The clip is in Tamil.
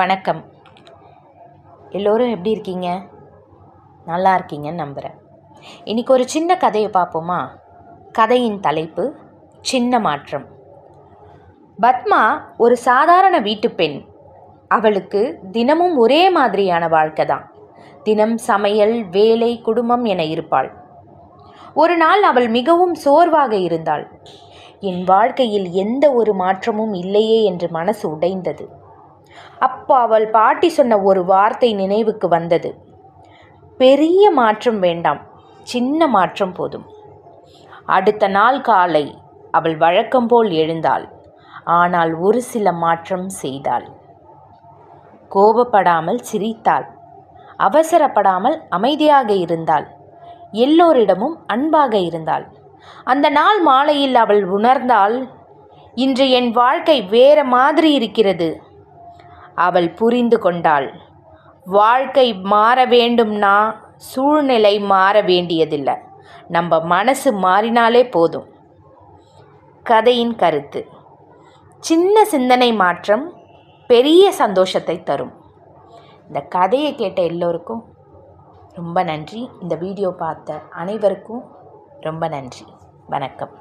வணக்கம். எல்லோரும் எப்படி இருக்கீங்க? நல்லா இருக்கீங்கன்னு நம்புகிறேன். இன்றைக்கி ஒரு சின்ன கதையை பார்ப்போமா? கதையின் தலைப்பு சின்ன மாற்றம். பத்மா ஒரு சாதாரண வீட்டு பெண். அவளுக்கு தினமும் ஒரே மாதிரியான வாழ்க்கை தான். தினம் சமையல், வேலை, குடும்பம் என இருப்பாள். ஒரு நாள் அவள் மிகவும் சோர்வாக இருந்தாள். என் வாழ்க்கையில் எந்த ஒரு மாற்றமும் இல்லையே என்று மனசு உடைந்தது. அப்போ அவள் பாட்டி சொன்ன ஒரு வார்த்தை நினைவுக்கு வந்தது. பெரிய மாற்றம் வேண்டாம், சின்ன மாற்றம் போதும். அடுத்த நாள் காலை அவள் வழக்கம் போல் எழுந்தாள். ஆனால் ஒரு சில மாற்றம் செய்தாள். கோபப்படாமல் சிரித்தாள். அவசரப்படாமல் அமைதியாக இருந்தாள். எல்லோரிடமும் அன்பாக இருந்தாள். அந்த நாள் மாலையில் அவள் உணர்ந்தாள், இன்று என் வாழ்க்கை வேற மாதிரி இருக்கிறது. அவள் புரிந்து கொண்டாள், வாழ்க்கை மாற வேண்டும்னா சூழ்நிலை மாற வேண்டியதில்லை, நம்ம மனசு மாறினாலே போதும். கதையின் கருத்து: சின்ன சிந்தனை மாற்றம் பெரிய சந்தோஷத்தை தரும். இந்த கதையை கேட்ட எல்லோருக்கும் ரொம்ப நன்றி. இந்த வீடியோ பார்த்த அனைவருக்கும் ரொம்ப நன்றி. வணக்கம்.